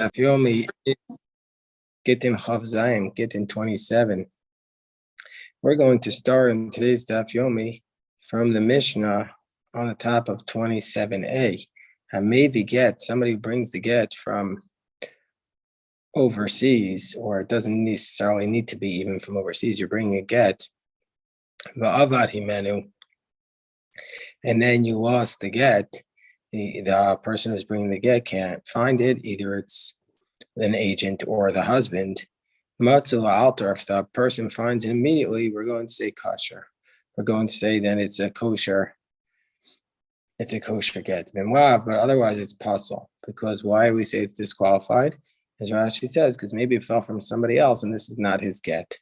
Yomi is Gittin Chav Zayim, Gittin 27. We're going to start in today's Daf Yomi from the Mishnah on the top of 27a. And maybe get somebody who brings the get from overseas, or it doesn't necessarily need to be even from overseas. You're bringing a get, Va'avad Himenu, and then you lost the get. The person who's bringing the get can't find it. Either it's an agent or the husband. Matzah altar, if the person finds it immediately, we're going to say kosher. We're going to say that it's a kosher get. But otherwise it's puzzle. Because why we say it's disqualified? As Rashi says, because maybe it fell from somebody else and this is not his get.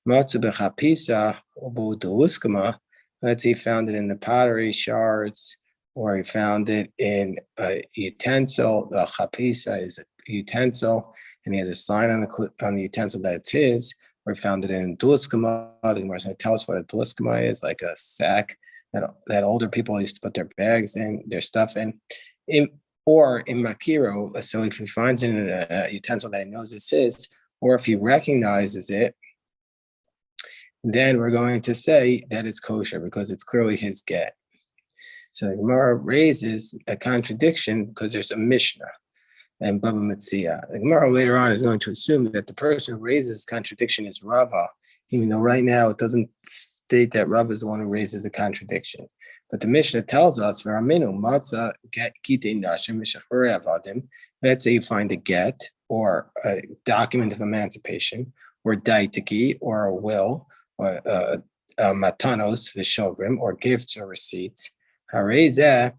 Matzah b'chapisa u'b'uduskama. Let's say he found it in the pottery shards, or he found it in a utensil. The chapisa is a utensil, and he has a sign on the utensil that it's his. Or he found it in duliskama. The Gemara is going to tell us what a duliskama is, like a sack that older people used to put their bags in, their stuff in. Or in makiro, so if he finds it in a utensil that he knows it's his, or if he recognizes it, then we're going to say that it's kosher because it's clearly his get. So the Gemara raises a contradiction because there's a Mishnah and Baba Metzia. The Gemara later on is going to assume that the person who raises contradiction is Rava, even though right now it doesn't state that Rava is the one who raises the contradiction. But the Mishnah tells us, let's say you find a get or a document of emancipation, or daitiki, or a will, or matanos v'shovrim, or gifts or receipts. Harezeh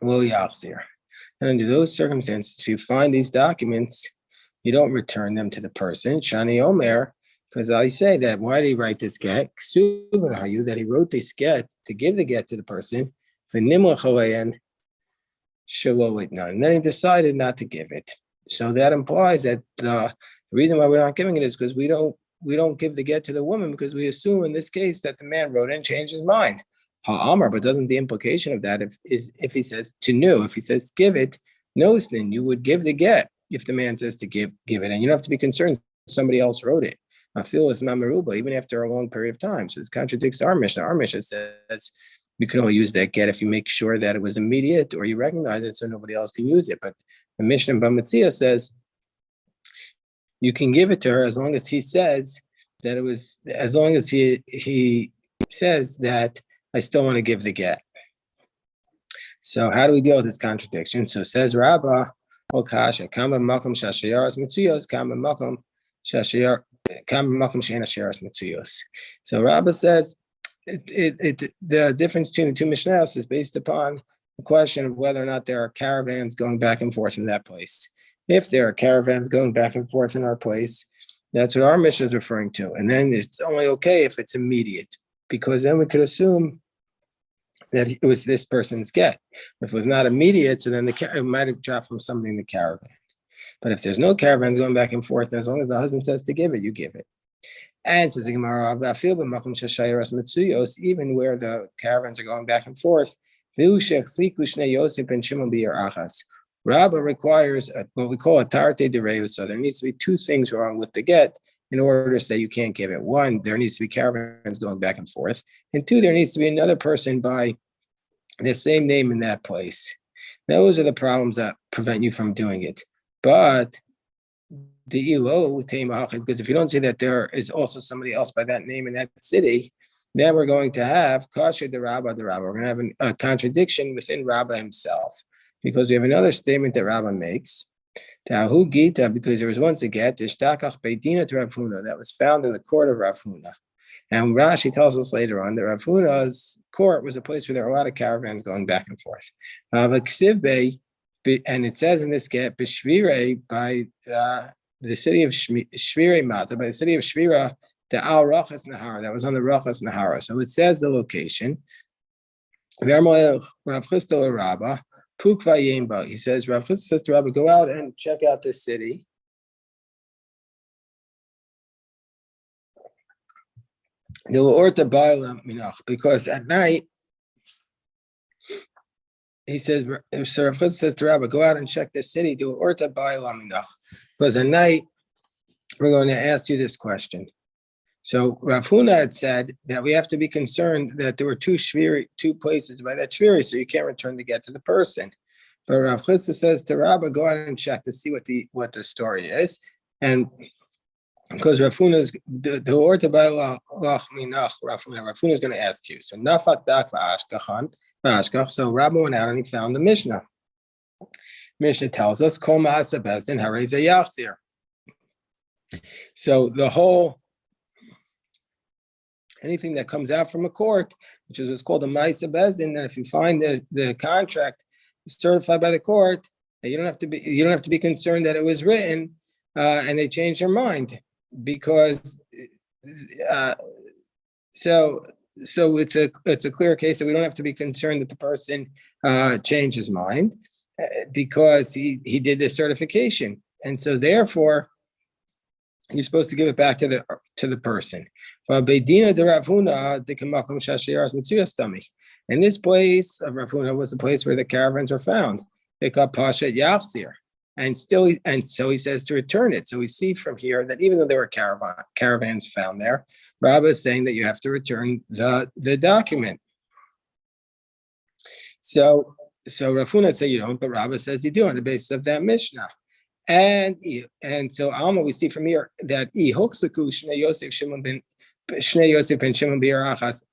will yachzir. And under those circumstances, if you find these documents, you don't return them to the person. Shani Omer, because I say that, why did he write this get? That he wrote this get to give the get to the person. And then he decided not to give it. So that implies that the reason why we're not giving it is because we don't give the get to the woman, because we assume in this case that the man wrote it and changed his mind. Ha'amar, but doesn't the implication of that if he says to know, if he says give it, no, then you would give the get if the man says to give it, and you don't have to be concerned somebody else wrote it. I feel it's mamaruba even after a long period of time. So this contradicts our Mishnah. Our Mishnah says you can only use that get if you make sure that it was immediate or you recognize it so nobody else can use it. But the Mishnah in Bamitzia says you can give it to her as long as he says that it was, as long as he says that I still want to give the get. So how do we deal with this contradiction? So says Rabbah, Okasha, Kama Makom Shashayaras Mitzuyos, Kama Makom Shashayar, Kama Makom Shena Shayaras Mitzuyos. So Rabbah says the difference between the two Mishnahs is based upon the question of whether or not there are caravans going back and forth in that place. If there are caravans going back and forth in our place, that's what our Mishnah is referring to. And then it's only okay if it's immediate, because then we could assume that it was this person's get. If it was not immediate, so then it might have dropped from somebody in the caravan. But if there's no caravans going back and forth, as long as the husband says to give it, you give it. And says the Gemara, even where the caravans are going back and forth, Rabbah requires what we call a tarte de reus. So there needs to be two things wrong with the get in order to say you can't give it. One, there needs to be caravans going back and forth. And two, there needs to be another person by the same name in that place. Those are the problems that prevent you from doing it. But the ilo, because if you don't say that there is also somebody else by that name in that city, then we're going to have kasher de Rabbah. We're going to have a contradiction within Rabbah himself, because we have another statement that Rabbah makes. Tahu Gita, because there was once a get, Ishtakach Beidina to Rav Huna, that was found in the court of Rav Huna. And Rashi tells us later on that Rav Huna's court was a place where there were a lot of caravans going back and forth. And it says in this get, Bishvire, by the city of Shvire Mata, by the city of Shvira, the Al Rachas Nahara, that was on the Rachas Nahara. So it says the location. Rav Chisda Rabbah. He says, Rav Chisda says to Rabbah, go out and check out this city. Because at night, he says, so Rav Chutz says to Rabbi, go out and check the city, do orta ba'alaminach. Because at night, we're going to ask you this question. So Rav Huna had said that we have to be concerned that there were two places by that shviri, so you can't return to get to the person. But Rav Chutz says to Rabbi, go out and check to see what the story is. And because Rav Huna is the orta ba'alaminach, Rav Huna is going to ask you. So nafak dak va'ashkachan. So Rabbi went out and he found the Mishnah. Mishnah tells us, Kol ma'asa bezdin harei ze yachzir. So the whole, anything that comes out from a court, which is what's called a ma'asa bezdin, that if you find the contract certified by the court, you don't have to be concerned that it was written and they changed their mind, because so it's a clear case that we don't have to be concerned that the person changed his mind because he did this certification, and so therefore you're supposed to give it back to the person. And this place of Rav Huna was the place where the caravans were found. They got Pasha Yachzir. And so he says to return it. So we see from here that even though there were caravans found there, Rabbi is saying that you have to return the document. So Rav Huna said you don't, but Rabbi says you do on the basis of that Mishnah. And so Alma, we see from here that Shnei Yosef ben Shimon B'Yarachas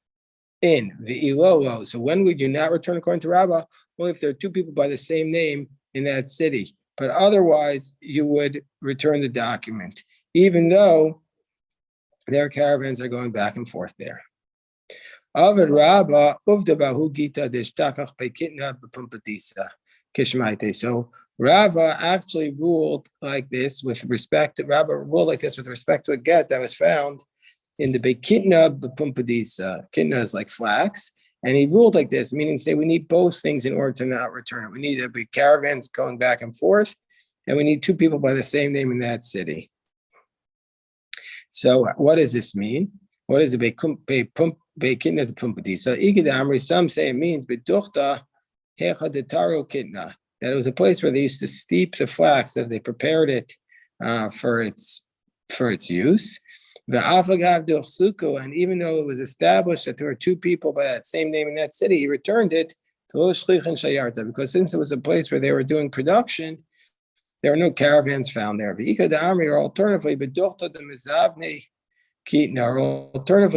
in the Ilolo. So when would you not return according to Rabbi? Well, if there are two people by the same name in that city. But otherwise, you would return the document, even though their caravans are going back and forth there. So Rava actually ruled like this with respect to a get that was found in the Bekitna B'Pumpadisa. Kitna is like flax. And he ruled like this, meaning say we need both things in order to not return it. We need to be caravans going back and forth, and we need two people by the same name in that city. So what does this mean? What is it? Some say it means that it was a place where they used to steep the flax as they prepared it for its use. And even though it was established that there were two people by that same name in that city, he returned it to because since it was a place where they were doing production, there were no caravans found there. Or alternatively,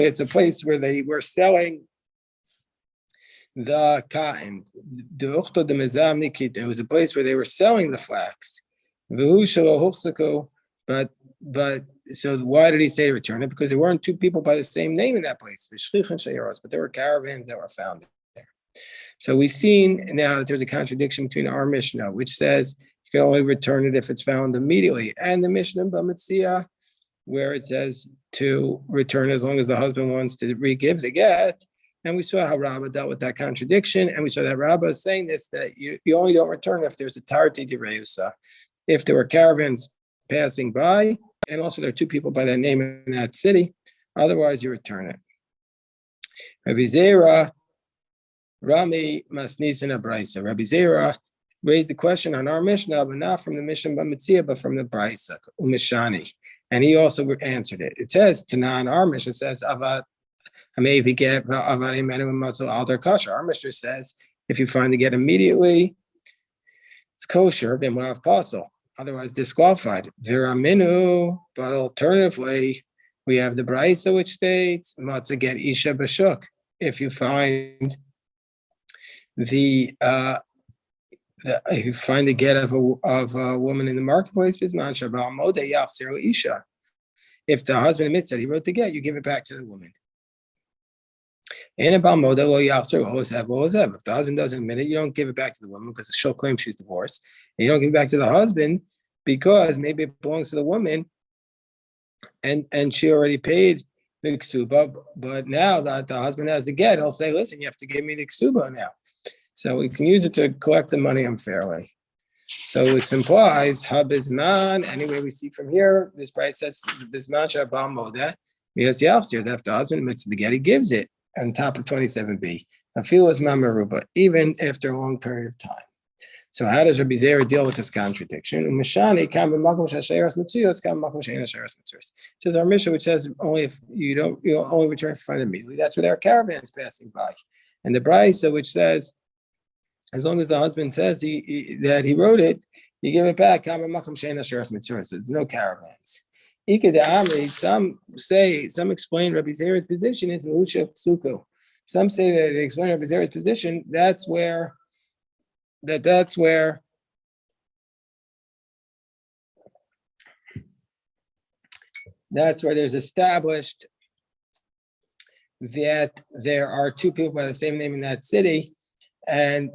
it's a place where they were selling the cotton. It was a place where they were selling the flax. But so why did he say return it? Because there weren't two people by the same name in that place. But there were caravans that were found there. So we've seen now that there's a contradiction between our Mishnah, which says you can only return it if it's found immediately, and the Mishnah B'Metzia, where it says to return as long as the husband wants to re-give the get. And we saw how Rabbah dealt with that contradiction, and we saw that Rabbah is saying this, that you only don't return if there's a tarti de reusa, if there were caravans passing by, and also there are two people by that name in that city. Otherwise, you return it. Rabbi Zera, Rami Masnisin Abraisa. Rabbi Zera raised the question on our Mishnah, but not from the Mishnah B'Metzia, but from the Braisa, Umishani. And he also answered it. It says, Tanan, our Mishnah says, Avad, our Mishnah says, if you find the get immediately, it's kosher, then we'll have pasul. Otherwise disqualified. Viraminu, but alternatively, we have the Braisa which states, Matzah get Isha Bashuk. If you find if you find the get of a woman in the marketplace, if the husband admits that he wrote the get, you give it back to the woman. If the husband doesn't admit it, you don't give it back to the woman because she'll claim she's divorced. And you don't give it back to the husband because maybe it belongs to the woman and she already paid the ksuba. But now that the husband has the get, he'll say, listen, you have to give me the ksuba now. So we can use it to collect the money unfairly. So it implies habizman. Anyway, we see from here, this price says bizman shabam moda. Because that if the husband admits to the get, he gives it on top of 27b. I feel as mamaruba, even after a long period of time. So how does Rabbi Zera deal with this contradiction? It says our mission, which says only if you only return to find immediately. That's where there are caravans passing by, and the Brisa, which says as long as the husband says that he wrote it, you give it back. So there's no caravans. Some explain Rabbi Zera's position is Mahusha Psuku. Some say that they explain Rabbi Zera's position. That's where there's established that there are two people by the same name in that city, and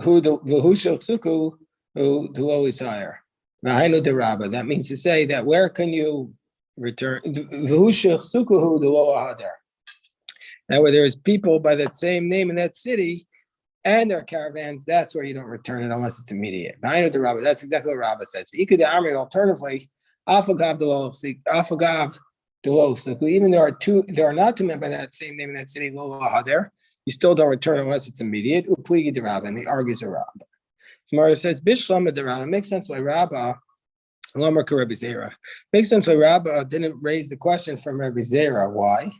who the Hushel Suku who always hire. That means to say that where can you return the Hushel Suku who the lower hadar. Now where there is people by that same name in that city and their caravans, that's where you don't return it unless it's immediate. That's exactly what Rabbah says. Alternatively, even there are not two men by that same name in that city, you still don't return unless it's immediate. And the argues a Rabbah. Gemara says, it makes sense why Rabbah, makes sense why Rabbah didn't raise the question from Rabbi Zera. Why?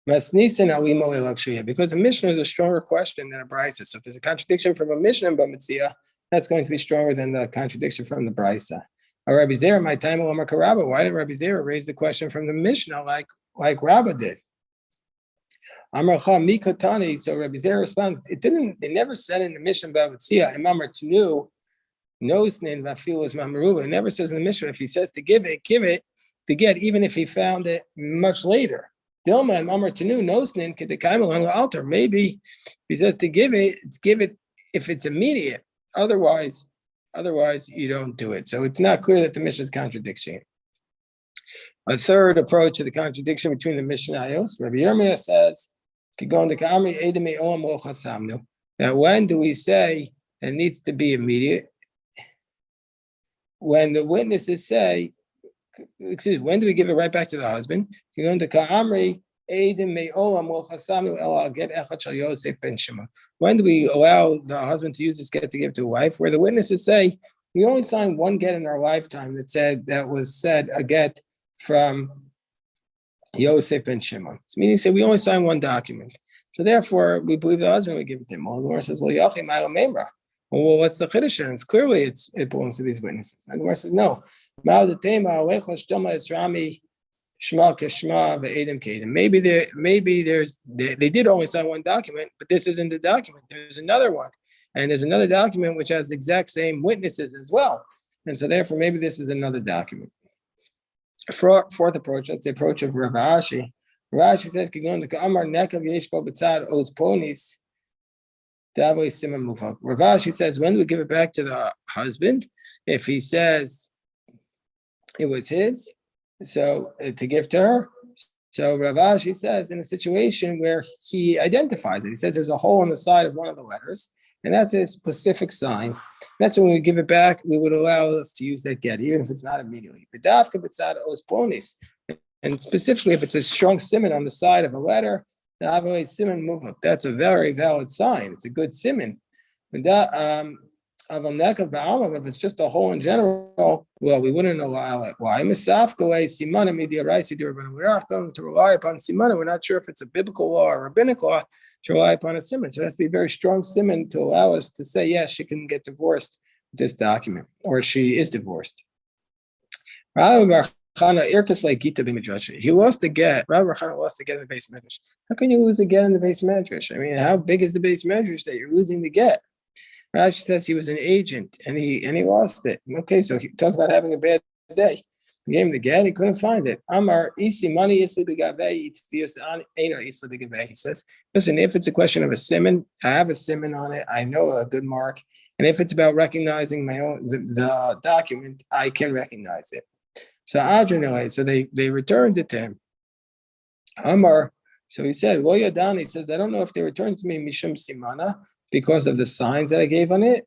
Because a Mishnah is a stronger question than a Brisa. So if there's a contradiction from a Mishnah in Bamitzia, that's going to be stronger than the contradiction from the Brisa. Rabbi Zera, my time, why did Rabbi Zera raise the question from the Mishnah like Rabbah did? Amracha Mikotani. So Rabbi Zera responds, it never said in the Mishnah Bamitzia, Imamar Tenu, Nosnin Vafilos Mamaruba. It never says in the Mishnah if he says to give it to get, even if he found it much later. Dilma and Amar Tenu Nosnin Kedekaimal altar. Maybe he says to give it if it's immediate. Otherwise you don't do it. So it's not clear that the Mishnah is contradicting. A third approach to the contradiction between the Mishnayos, Rabbi Yirmiyah says, that when do we say it needs to be immediate? When the witnesses say, when do we give it right back to the husband? When do we allow the husband to use this get to give to a wife? Where the witnesses say, we only signed one get in our lifetime that was said a get from Yosef ben Shimon. So meaning say we only signed one document. So therefore we believe the husband would give it to him. Well, the Gemara says, well, Yachim Ma'al Memra. Well, what's the chiddush? And it's clearly it belongs to these witnesses. And the Gemara says, no. Maybe they did only sign one document, but this isn't the document. There's another one. And there's another document which has the exact same witnesses as well. And so therefore maybe this is another document. Fourth approach, that's the approach of Rav Ashi. Rav Ashi says, Rav Ashi says, when do we give it back to the husband? If he says it was his, so to give to her. So Rav Ashi says, in a situation where he identifies it, he says there's a hole on the side of one of the letters, and that's a specific sign. That's when we give it back, we would allow us to use that get, even if it's not immediately. And specifically, if it's a strong siman on the side of a letter, that's a very valid sign. It's a good siman. If it's just a hole in general, well, we wouldn't allow it. Why? We're not to rely upon simana. We're not sure if it's a biblical law or rabbinic law to rely upon a siman. So it has to be a very strong siman to allow us to say, yes, she can get divorced with this document, or she is divorced. He lost the get. Rabbi Chana lost the get in the base medrash. How can you lose the get in the base medrash? I mean, how big is the base medrash that you're losing the get? Rashi says he was an agent and he lost it. Okay, so he talked about having a bad day. He gave him the get, he couldn't find it. Amar isi money isli b'gavei itfius an eno isli b'gavei. He says, listen, if it's a question of a siman, I have a siman on it. I know a good mark, and if it's about recognizing my own the document, I can recognize it. So Adrian, so they returned it to him. Amar, so he said, well, Yadan, he says, I don't know if they returned to me mishum simana, because of the signs that I gave on it.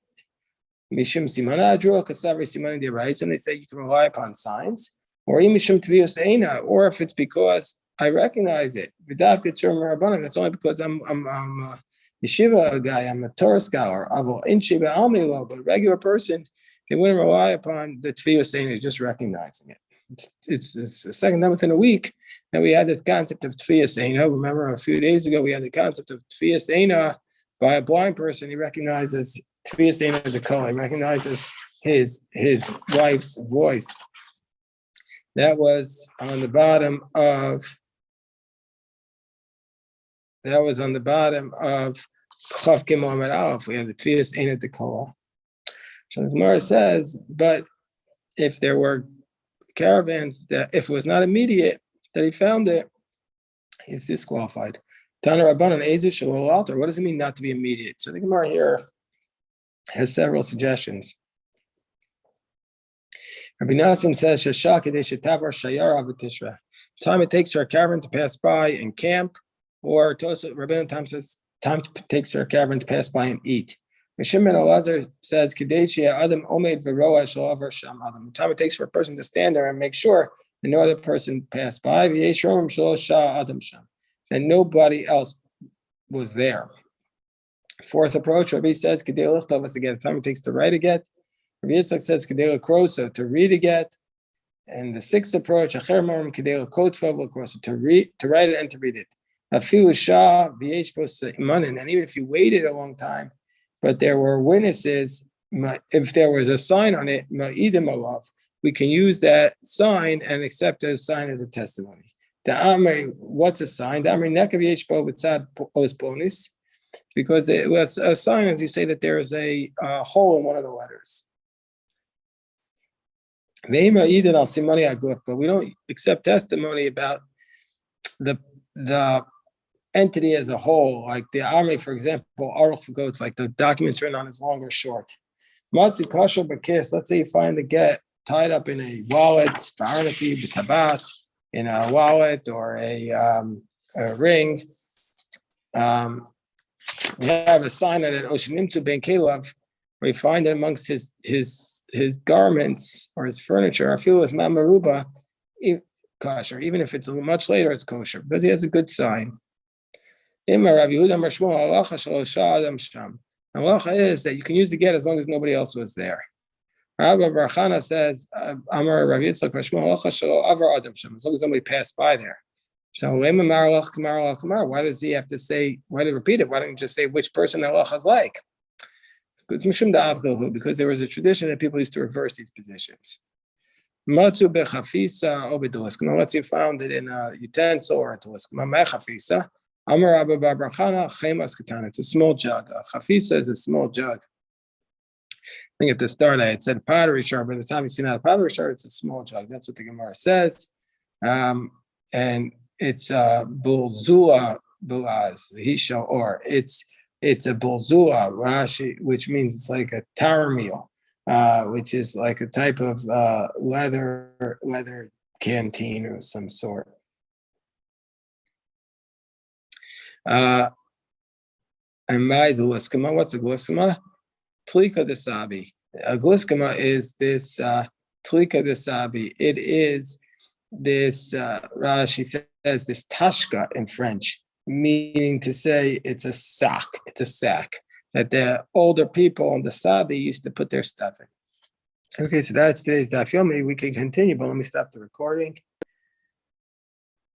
Mishum simana adrua kasavri simana de rais, and they say you can rely upon signs, or mishum tvius eina, or if it's because I recognize it. That's only because I'm a yeshiva guy. I'm a Torah scholar. But a regular person can wouldn't rely upon the tefillah saying just recognizing it. It's the second time within a week that we had this concept of tefillah saying. Remember a few days ago we had the concept of tefillah saying by a blind person. He recognizes tefillah saying the call. He recognizes his wife's voice. That was on the bottom of. That was on the bottom of Chav Gimel Amud Aleph. We have the tefillah saying the call. So the Gemara says, but if there were caravans that if it was not immediate that he found it, he's disqualified. Tana Rabbanan Ezu Shalol Altar. What does it mean not to be immediate? So the Gemara here has several suggestions. Rabbi Nassim says time it takes for a caravan to pass by and camp, or Rabbi Tam says time takes for a caravan to pass by and eat. Shimon Elazar says Adam Omed the time it takes for a person to stand there and make sure that no other person passed by, and nobody else was there. Fourth approach, Rabbi says the time it takes to write a get. Rabbi Yitzchak says to read a get. And the sixth approach, to write it and to read it. And even if you waited a long time, but there were witnesses, if there was a sign on it, we can use that sign and accept that sign as a testimony. What's a sign? Because it was a sign, as you say, that there is a hole in one of the letters. But we don't accept testimony about the entity as a whole, like the army, for example, Aruch Goats, like the documents written on is long or short. Matzu Kasha Bakis, let's say you find the get tied up in a wallet, in a wallet or a ring. We have a sign on it, Oshinimtu Ben Kelev, where we find it amongst his garments or his furniture. I feel it's Mamaruba kosher, even if it's much later, it's kosher because he has a good sign. Halacha is that you can use the get as long as nobody else was there. Rabbi Barchana says, as long as nobody passed by there. So why does he have to say, why to repeat it? Why don't you just say which person the halacha is like? Because there was a tradition that people used to reverse these positions. Matzu bechafisa obedulisk. Now let's say you found it in a utensil or a dulisk. Chafisa. Amar Abba Barchana chemas katan. It's a small jug. Chafisa is a small jug. I think at the start I had said pottery shard, but by the time you see now pottery shard, it's a small jug. That's what the Gemara says. And it's bulzua buaz hisha, or it's a bulzua Rashi, which means it's like a tower meal, which is like a type of leather canteen of some sort. And my gluskama, what's a gluskama? Tlika de sabi. A gluskama is this tlika de sabi. It is this Rashi says this tashka in French, meaning to say it's a sack. It's a sack that the older people on the sabi used to put their stuff in. Okay, so that's today's daf yomi. We can continue, but let me stop the recording.